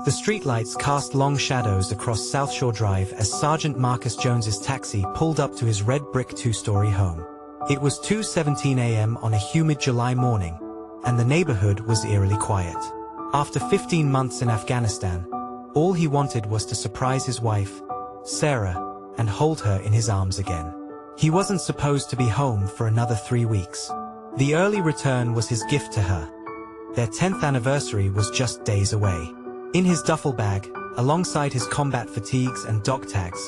The streetlights cast long shadows across South Shore Drive as Sergeant Marcus Jones's taxi pulled up to his red brick two-story home. It was 2:17 a.m. on a humid July morning, and the neighborhood was eerily quiet. After 15 months in Afghanistan, all he wanted was to surprise his wife, Sarah, and hold her in his arms again. He wasn't supposed to be home for another 3 weeks. The early return was his gift to her. Their 10th anniversary was just days away. In his duffel bag, alongside his combat fatigues and dog tags,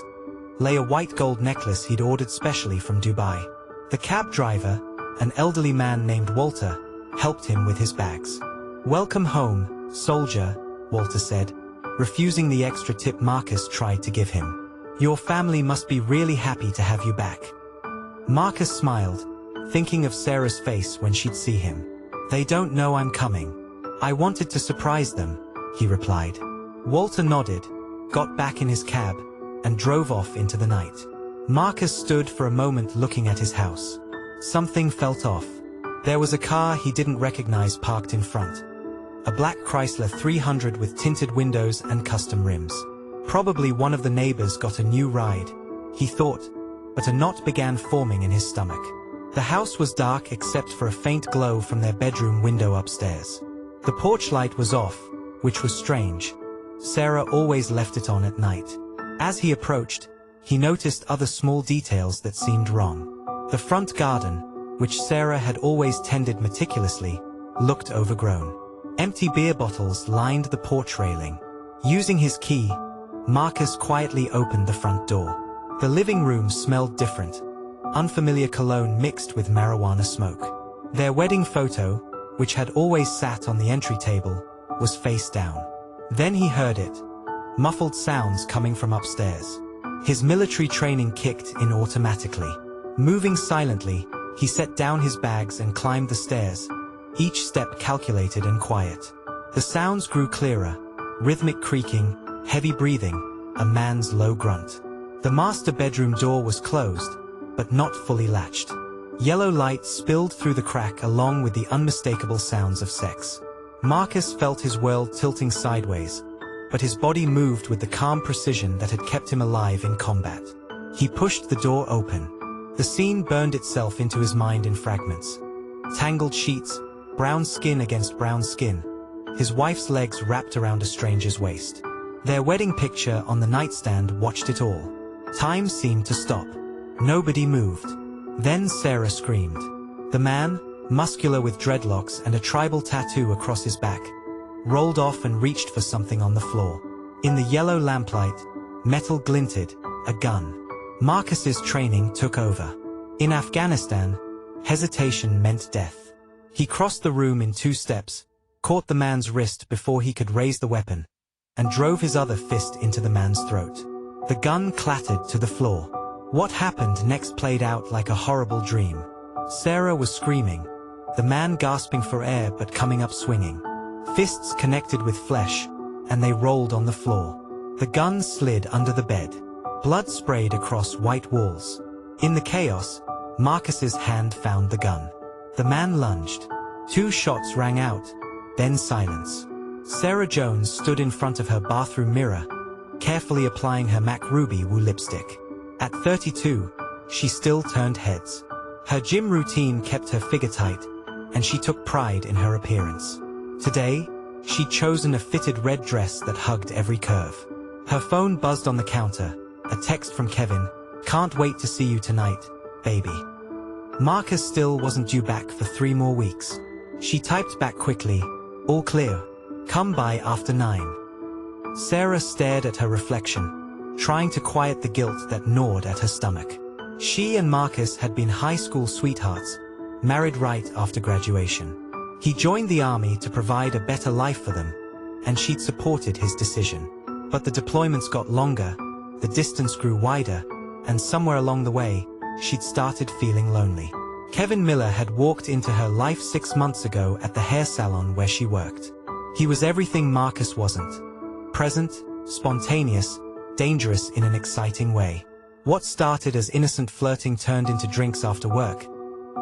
lay a white gold necklace he'd ordered specially from Dubai. The cab driver, an elderly man named Walter, helped him with his bags. "Welcome home, soldier," Walter said, refusing the extra tip Marcus tried to give him. "Your family must be really happy to have you back." Marcus smiled, thinking of Sarah's face when she'd see him. "They don't know I'm coming. I wanted to surprise them," he replied. Walter nodded, got back in his cab, and drove off into the night. Marcus stood for a moment looking at his house. Something felt off. There was a car he didn't recognize parked in front. A black Chrysler 300 with tinted windows and custom rims. Probably one of the neighbors got a new ride, he thought, but a knot began forming in his stomach. The house was dark except for a faint glow from their bedroom window upstairs. The porch light was off, which was strange. Sarah always left it on at night. As he approached, he noticed other small details that seemed wrong. The front garden, which Sarah had always tended meticulously, looked overgrown. Empty beer bottles lined the porch railing. Using his key, Marcus quietly opened the front door. The living room smelled different. Unfamiliar cologne mixed with marijuana smoke. Their wedding photo, which had always sat on the entry table, was face down. Then he heard it. Muffled sounds coming from upstairs. His military training kicked in automatically. Moving silently, he set down his bags and climbed the stairs, each step calculated and quiet. The sounds grew clearer, rhythmic creaking, heavy breathing, a man's low grunt. The master bedroom door was closed, but not fully latched. Yellow light spilled through the crack along with the unmistakable sounds of sex. Marcus felt his world tilting sideways, but his body moved with the calm precision that had kept him alive in combat. He pushed the door open. The scene burned itself into his mind in fragments. Tangled sheets, brown skin against brown skin, his wife's legs wrapped around a stranger's waist. Their wedding picture on the nightstand watched it all. Time seemed to stop. Nobody moved. Then Sarah screamed. The man, muscular with dreadlocks and a tribal tattoo across his back, rolled off and reached for something on the floor. In the yellow lamplight, metal glinted, a gun. Marcus's training took over. In Afghanistan, hesitation meant death. He crossed the room in 2 steps, caught the man's wrist before he could raise the weapon, and drove his other fist into the man's throat. The gun clattered to the floor. What happened next played out like a horrible dream. Sarah was screaming, the man gasping for air but coming up swinging. Fists connected with flesh, and they rolled on the floor. The gun slid under the bed. Blood sprayed across white walls. In the chaos, Marcus's hand found the gun. The man lunged. 2 shots rang out, then silence. Sarah Jones stood in front of her bathroom mirror, carefully applying her MAC Ruby Woo lipstick. At 32, she still turned heads. Her gym routine kept her figure tight, and she took pride in her appearance. Today, she'd chosen a fitted red dress that hugged every curve. Her phone buzzed on the counter, a text from Kevin, "Can't wait to see you tonight, baby." Marcus still wasn't due back for 3 more weeks. She typed back quickly, "All clear. Come by after 9. Sarah stared at her reflection, trying to quiet the guilt that gnawed at her stomach. She and Marcus had been high school sweethearts, married right after graduation. He joined the army to provide a better life for them, and she'd supported his decision. But the deployments got longer, the distance grew wider, and somewhere along the way, she'd started feeling lonely. Kevin Miller had walked into her life 6 months ago at the hair salon where she worked. He was everything Marcus wasn't. Present, spontaneous, dangerous in an exciting way. What started as innocent flirting turned into drinks after work,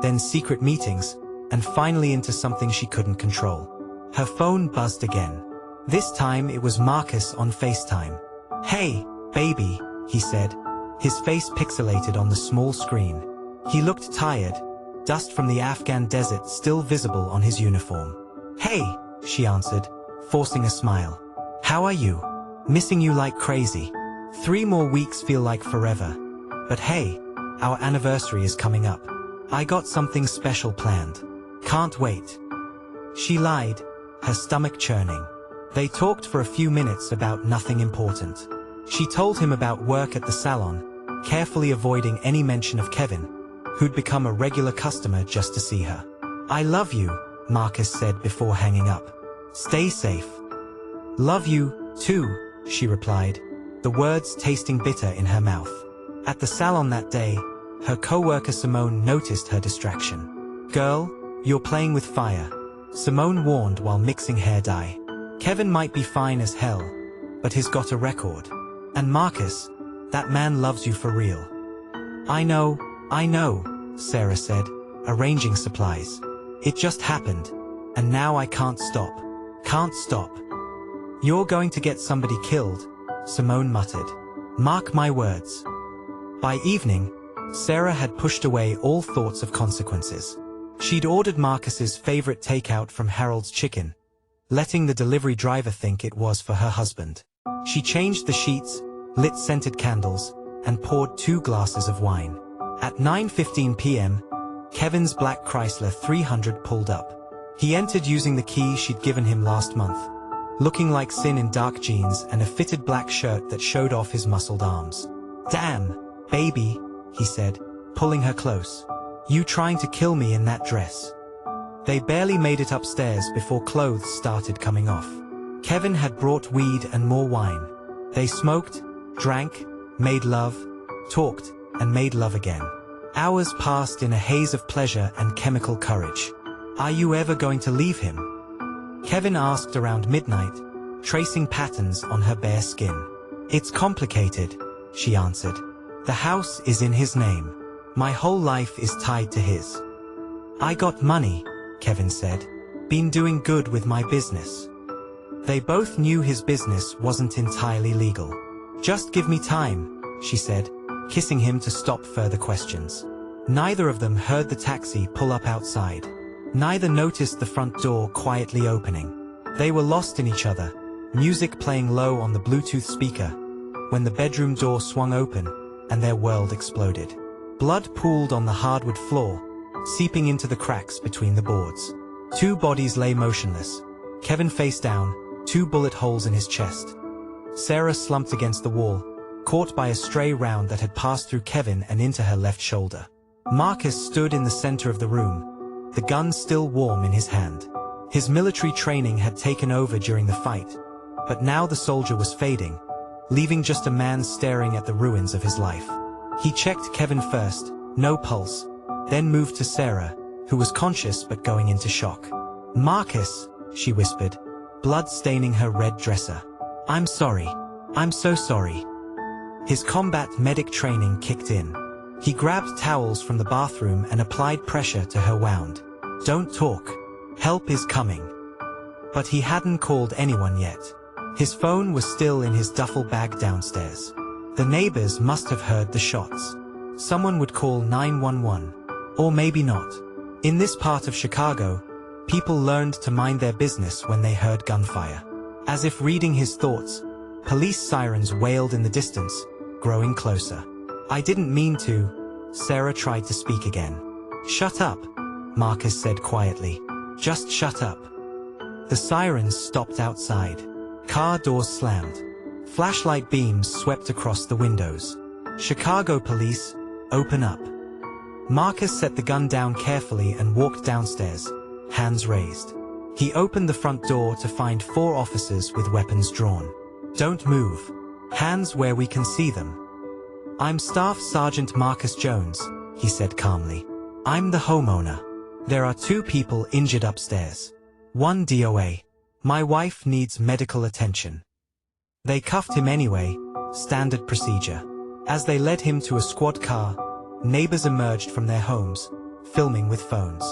then secret meetings, and finally into something she couldn't control. Her phone buzzed again. This time it was Marcus on FaceTime. "Hey, baby," he said, his face pixelated on the small screen. He looked tired, dust from the Afghan desert still visible on his uniform. "Hey," she answered, forcing a smile. "How are you? Missing you like crazy. 3 more weeks feel like forever. But hey, our anniversary is coming up. I got something special planned. Can't wait." She lied, her stomach churning. They talked for a few minutes about nothing important. She told him about work at the salon, carefully avoiding any mention of Kevin, who'd become a regular customer just to see her. "I love you," Marcus said before hanging up. "Stay safe." "Love you, too," she replied, the words tasting bitter in her mouth. At the salon that day, her co-worker Simone noticed her distraction. "Girl, you're playing with fire," Simone warned while mixing hair dye. "Kevin might be fine as hell, but he's got a record. And Marcus, that man loves you for real." I know, Sarah said, arranging supplies. "It just happened, and now I can't stop. Can't stop." "You're going to get somebody killed," Simone muttered. "Mark my words." By evening, Sarah had pushed away all thoughts of consequences. She'd ordered Marcus's favorite takeout from Harold's Chicken, letting the delivery driver think it was for her husband. She changed the sheets, lit scented candles, and poured 2 glasses of wine. At 9:15 p.m., Kevin's black Chrysler 300 pulled up. He entered using the key she'd given him last month, looking like Sin in dark jeans and a fitted black shirt that showed off his muscled arms. "Damn, baby," he said, pulling her close. "You trying to kill me in that dress?" They barely made it upstairs before clothes started coming off. Kevin had brought weed and more wine. They smoked, drank, made love, talked, and made love again. Hours passed in a haze of pleasure and chemical courage. "Are you ever going to leave him?" Kevin asked around midnight, tracing patterns on her bare skin. "It's complicated," she answered. "The house is in his name. My whole life is tied to his." "I got money," Kevin said. "Been doing good with my business." They both knew his business wasn't entirely legal. "Just give me time," she said, kissing him to stop further questions. Neither of them heard the taxi pull up outside. Neither noticed the front door quietly opening. They were lost in each other, music playing low on the Bluetooth speaker, when the bedroom door swung open and their world exploded. Blood pooled on the hardwood floor, seeping into the cracks between the boards. 2 bodies lay motionless, Kevin face down, 2 bullet holes in his chest. Sarah slumped against the wall, caught by a stray round that had passed through Kevin and into her left shoulder. Marcus stood in the center of the room, the gun still warm in his hand. His military training had taken over during the fight, but now the soldier was fading, leaving just a man staring at the ruins of his life. He checked Kevin first, no pulse, then moved to Sarah, who was conscious but going into shock. "Marcus," she whispered, blood staining her red dresser. "I'm sorry. I'm so sorry." His combat medic training kicked in. He grabbed towels from the bathroom and applied pressure to her wound. "Don't talk. Help is coming." But he hadn't called anyone yet. His phone was still in his duffel bag downstairs. The neighbors must have heard the shots. Someone would call 911. Or maybe not. In this part of Chicago, people learned to mind their business when they heard gunfire. As if reading his thoughts, police sirens wailed in the distance, growing closer. "I didn't mean to," Sarah tried to speak again. "Shut up," Marcus said quietly. "Just shut up." The sirens stopped outside. Car doors slammed. Flashlight beams swept across the windows. "Chicago police, open up." Marcus set the gun down carefully and walked downstairs, hands raised. He opened the front door to find 4 officers with weapons drawn. "Don't move. Hands where we can see them." "I'm Staff Sergeant Marcus Jones," he said calmly. "I'm the homeowner. There are 2 people injured upstairs. 1 DOA. My wife needs medical attention." They cuffed him anyway, standard procedure. As they led him to a squad car, neighbors emerged from their homes, filming with phones.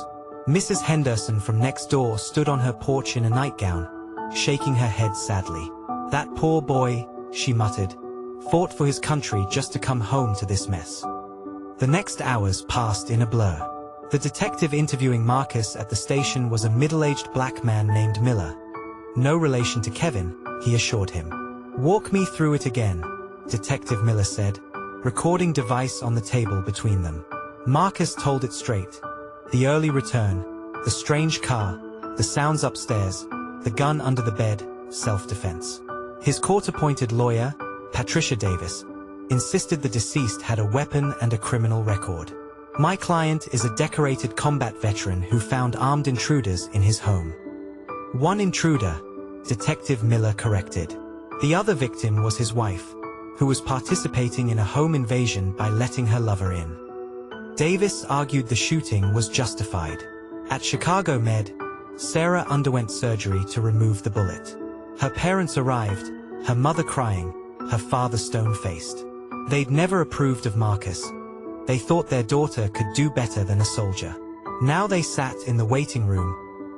Mrs. Henderson from next door stood on her porch in a nightgown, shaking her head sadly. "That poor boy," she muttered, "fought for his country just to come home to this mess." The next hours passed in a blur. The detective interviewing Marcus at the station was a middle-aged black man named Miller. "No relation to Kevin," he assured him. "Walk me through it again," Detective Miller said, recording device on the table between them. Marcus told it straight. The early return, the strange car, the sounds upstairs, the gun under the bed, self-defense. His court-appointed lawyer, Patricia Davis, insisted the deceased had a weapon and a criminal record. "My client is a decorated combat veteran who found armed intruders in his home." "One intruder," Detective Miller corrected. The other victim was his wife, who was participating in a home invasion by letting her lover in. Davis argued the shooting was justified. At Chicago Med, Sarah underwent surgery to remove the bullet. Her parents arrived, her mother crying, her father stone-faced. They'd never approved of Marcus. They thought their daughter could do better than a soldier. Now they sat in the waiting room,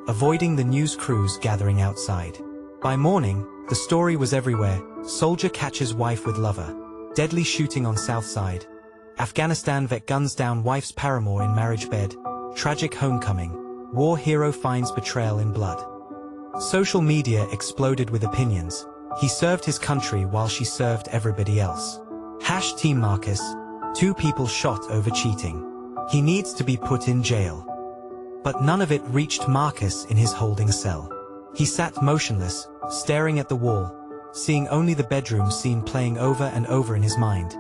avoiding the news crews gathering outside. By morning, the story was everywhere. Soldier catches wife with lover. Deadly shooting on South Side. Afghanistan vet guns down wife's paramour in marriage bed. Tragic homecoming. War hero finds betrayal in blood. Social media exploded with opinions. He served his country while she served everybody else. #Team Marcus. 2 people shot over cheating. He needs to be put in jail. But none of it reached Marcus in his holding cell. He sat motionless, staring at the wall, seeing only the bedroom scene playing over and over in his mind,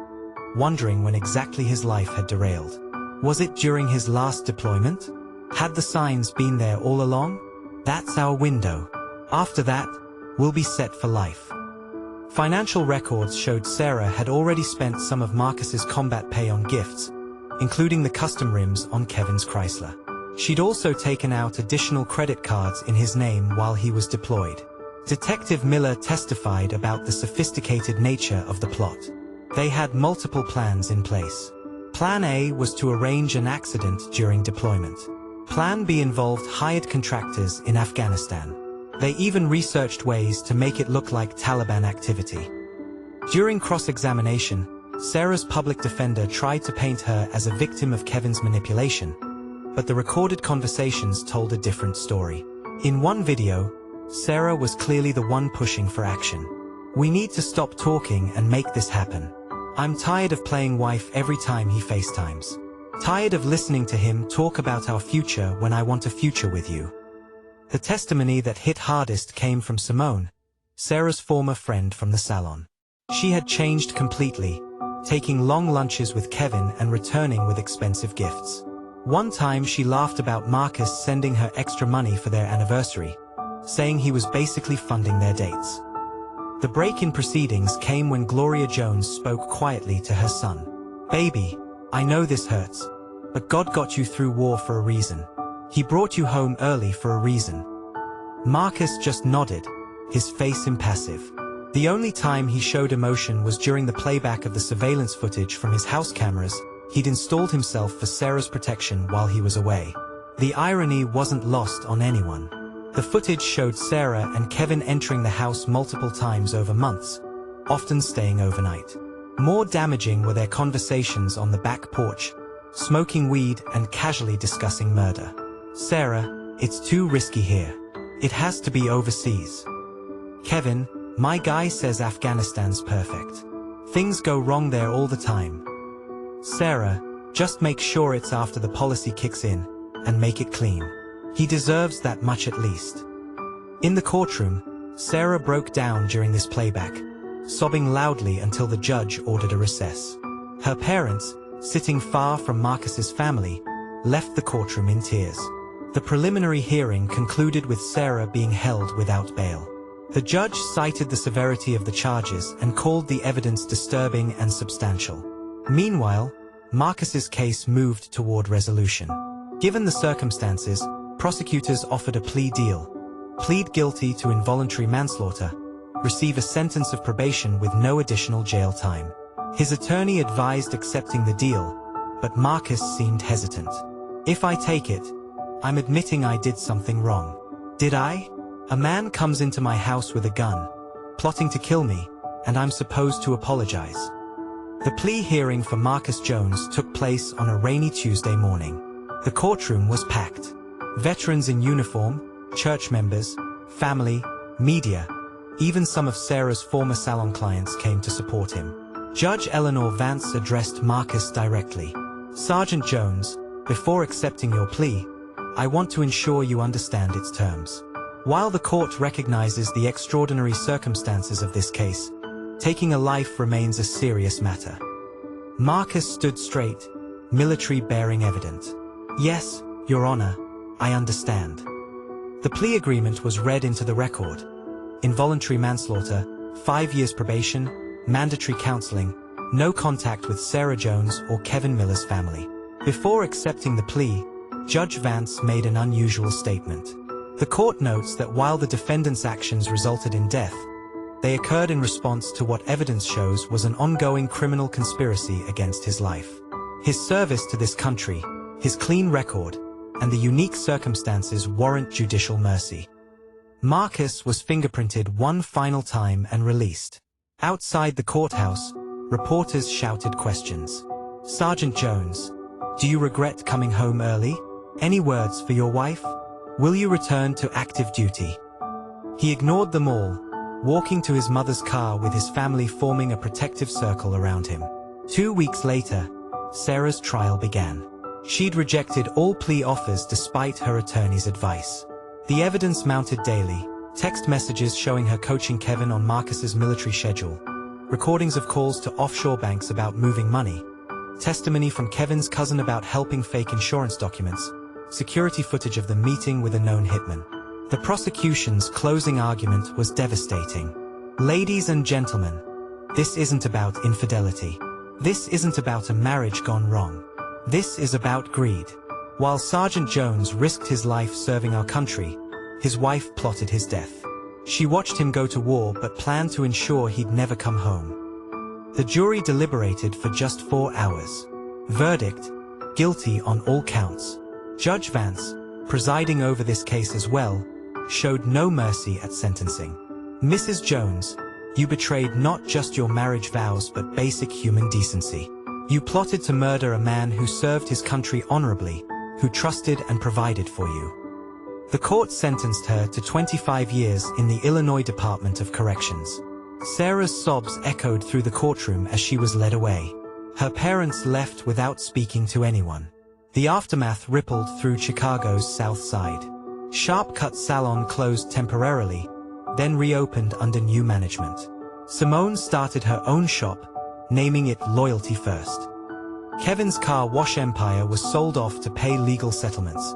wondering when exactly his life had derailed. Was it during his last deployment? Had the signs been there all along? That's our window. After that, we'll be set for life. Financial records showed Sarah had already spent some of Marcus's combat pay on gifts, including the custom rims on Kevin's Chrysler. She'd also taken out additional credit cards in his name while he was deployed. Detective Miller testified about the sophisticated nature of the plot. They had multiple plans in place. Plan A was to arrange an accident during deployment. Plan B involved hired contractors in Afghanistan. They even researched ways to make it look like Taliban activity. During cross-examination, Sarah's public defender tried to paint her as a victim of Kevin's manipulation, but the recorded conversations told a different story. In one video, Sarah was clearly the one pushing for action. "We need to stop talking and make this happen. I'm tired of playing wife every time he FaceTimes. Tired of listening to him talk about our future when I want a future with you." The testimony that hit hardest came from Simone, Sarah's former friend from the salon. She had changed completely, taking long lunches with Kevin and returning with expensive gifts. One time she laughed about Marcus sending her extra money for their anniversary, saying he was basically funding their dates. The break in proceedings came when Gloria Jones spoke quietly to her son. "Baby, I know this hurts, but God got you through war for a reason. He brought you home early for a reason." Marcus just nodded, his face impassive. The only time he showed emotion was during the playback of the surveillance footage from his house cameras. He'd installed himself for Sarah's protection while he was away. The irony wasn't lost on anyone. The footage showed Sarah and Kevin entering the house multiple times over months, often staying overnight. More damaging were their conversations on the back porch, smoking weed and casually discussing murder. "Sarah, it's too risky here. It has to be overseas." "Kevin, my guy says Afghanistan's perfect. Things go wrong there all the time." "Sarah, just make sure it's after the policy kicks in, and make it clean. He deserves that much at least." In the courtroom, Sarah broke down during this playback, sobbing loudly until the judge ordered a recess. Her parents, sitting far from Marcus's family, left the courtroom in tears. The preliminary hearing concluded with Sarah being held without bail. The judge cited the severity of the charges and called the evidence disturbing and substantial. Meanwhile, Marcus's case moved toward resolution. Given the circumstances, prosecutors offered a plea deal: plead guilty to involuntary manslaughter, receive a sentence of probation with no additional jail time. His attorney advised accepting the deal, but Marcus seemed hesitant. "If I take it, I'm admitting I did something wrong. Did I? A man comes into my house with a gun, plotting to kill me, and I'm supposed to apologize. The plea hearing for Marcus Jones took place on a rainy Tuesday morning. The courtroom was packed. Veterans in uniform, church members, family, media, even some of Sarah's former salon clients came to support him. Judge Eleanor Vance addressed Marcus directly. "Sergeant Jones, before accepting your plea, I want to ensure you understand its terms. While the court recognizes the extraordinary circumstances of this case, taking a life remains a serious matter." Marcus stood straight, military bearing evident. "Yes, Your Honor, I understand." The plea agreement was read into the record. Involuntary manslaughter, 5 years probation, mandatory counseling, no contact with Sarah Jones or Kevin Miller's family. Before accepting the plea, Judge Vance made an unusual statement. The court notes that while the defendant's actions resulted in death, they occurred in response to what evidence shows was an ongoing criminal conspiracy against his life. His service to this country, his clean record, and the unique circumstances warrant judicial mercy. Marcus was fingerprinted one final time and released. Outside the courthouse, reporters shouted questions. "Sergeant Jones, do you regret coming home early? Any words for your wife? Will you return to active duty?" He ignored them all, walking to his mother's car with his family forming a protective circle around him. 2 weeks later, Sarah's trial began. She'd rejected all plea offers despite her attorney's advice. The evidence mounted daily, text messages showing her coaching Kevin on Marcus's military schedule, recordings of calls to offshore banks about moving money, testimony from Kevin's cousin about helping fake insurance documents, security footage of the meeting with a known hitman. The prosecution's closing argument was devastating. "Ladies and gentlemen, this isn't about infidelity. This isn't about a marriage gone wrong. This is about greed. While Sergeant Jones risked his life serving our country, his wife plotted his death. She watched him go to war but planned to ensure he'd never come home." The jury deliberated for just 4 hours. Verdict: guilty on all counts. Judge Vance, presiding over this case as well, showed no mercy at sentencing. "Mrs. Jones, you betrayed not just your marriage vows but basic human decency. You plotted to murder a man who served his country honorably, who trusted and provided for you." The court sentenced her to 25 years in the Illinois Department of Corrections. Sarah's sobs echoed through the courtroom as she was led away. Her parents left without speaking to anyone. The aftermath rippled through Chicago's South Side. Sharp-cut salon closed temporarily, then reopened under new management. Simone started her own shop, naming it Loyalty First. Kevin's car wash empire was sold off to pay legal settlements.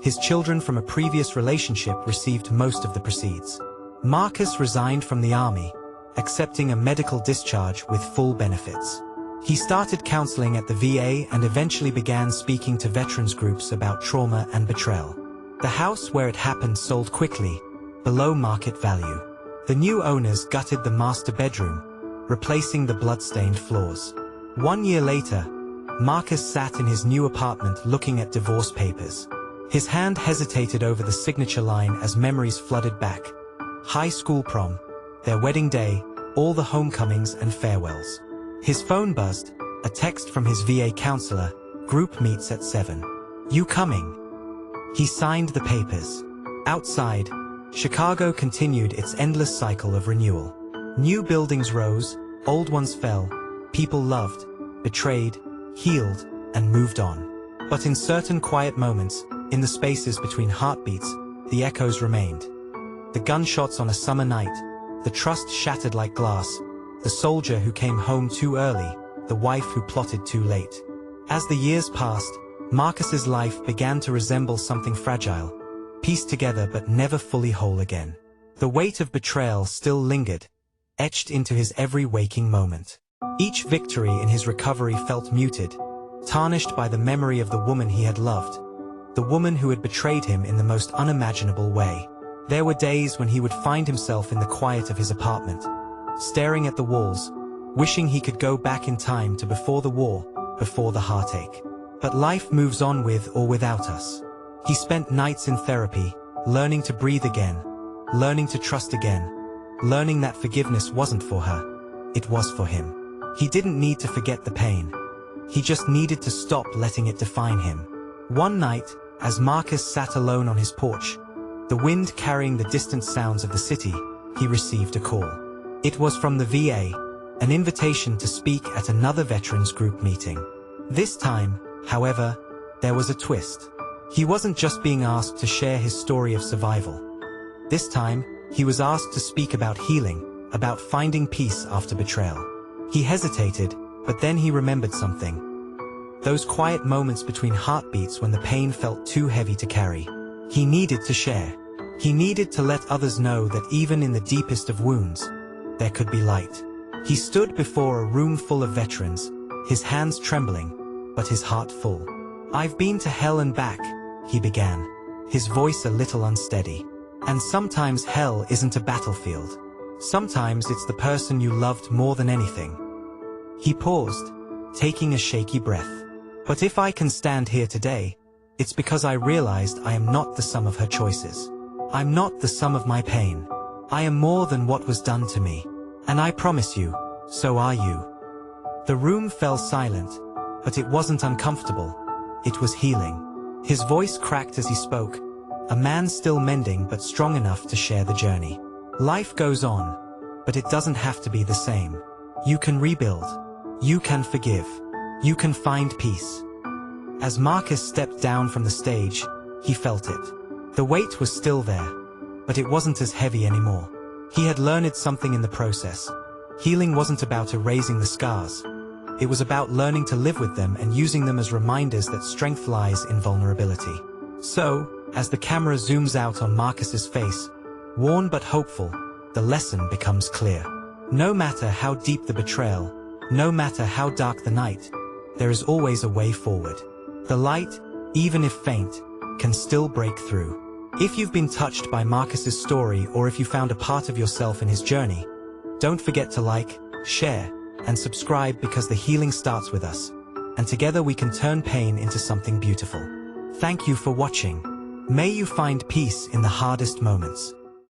His children from a previous relationship received most of the proceeds. Marcus resigned from the army, accepting a medical discharge with full benefits. He started counseling at the VA and eventually began speaking to veterans groups about trauma and betrayal. The house where it happened sold quickly, below market value. The new owners gutted the master bedroom, replacing the blood-stained floors. 1 year later, Marcus sat in his new apartment looking at divorce papers. His hand hesitated over the signature line as memories flooded back. High school prom, their wedding day, all the homecomings and farewells. His phone buzzed, a text from his VA counselor, "Group meets at 7. You coming?" He signed the papers. Outside, Chicago continued its endless cycle of renewal. New buildings rose, old ones fell, people loved, betrayed, healed, and moved on. But in certain quiet moments, in the spaces between heartbeats, the echoes remained. The gunshots on a summer night, the trust shattered like glass, the soldier who came home too early, the wife who plotted too late. As the years passed, Marcus's life began to resemble something fragile, pieced together but never fully whole again. The weight of betrayal still lingered, etched into his every waking moment. Each victory in his recovery felt muted, tarnished by the memory of the woman he had loved, the woman who had betrayed him in the most unimaginable way. There were days when he would find himself in the quiet of his apartment, staring at the walls, wishing he could go back in time to before the war, before the heartache. But life moves on with or without us. He spent nights in therapy, learning to breathe again, learning to trust again, learning that forgiveness wasn't for her, it was for him. He didn't need to forget the pain. He just needed to stop letting it define him. One night, as Marcus sat alone on his porch, the wind carrying the distant sounds of the city, he received a call. It was from the VA, an invitation to speak at another veterans group meeting. This time, however, there was a twist. He wasn't just being asked to share his story of survival. This time, he was asked to speak about healing, about finding peace after betrayal. He hesitated, but then he remembered something. Those quiet moments between heartbeats when the pain felt too heavy to carry. He needed to share. He needed to let others know that even in the deepest of wounds, there could be light. He stood before a room full of veterans, his hands trembling, but his heart full. "I've been to hell and back," he began, his voice a little unsteady. "And sometimes hell isn't a battlefield. Sometimes it's the person you loved more than anything." He paused, taking a shaky breath. "But if I can stand here today, it's because I realized I am not the sum of her choices. I'm not the sum of my pain. I am more than what was done to me. And I promise you, so are you." The room fell silent, but it wasn't uncomfortable. It was healing. His voice cracked as he spoke, a man still mending but strong enough to share the journey. Life goes on, but it doesn't have to be the same. You can rebuild. You can forgive. You can find peace. As Marcus stepped down from the stage, he felt it. The weight was still there, but it wasn't as heavy anymore. He had learned something in the process. Healing wasn't about erasing the scars. It was about learning to live with them and using them as reminders that strength lies in vulnerability. So, as the camera zooms out on Marcus's face, worn but hopeful, the lesson becomes clear. No matter how deep the betrayal, no matter how dark the night, there is always a way forward. The light, even if faint, can still break through. If you've been touched by Marcus's story or if you found a part of yourself in his journey, don't forget to like, share, and subscribe because the healing starts with us, and together we can turn pain into something beautiful. Thank you for watching. May you find peace in the hardest moments.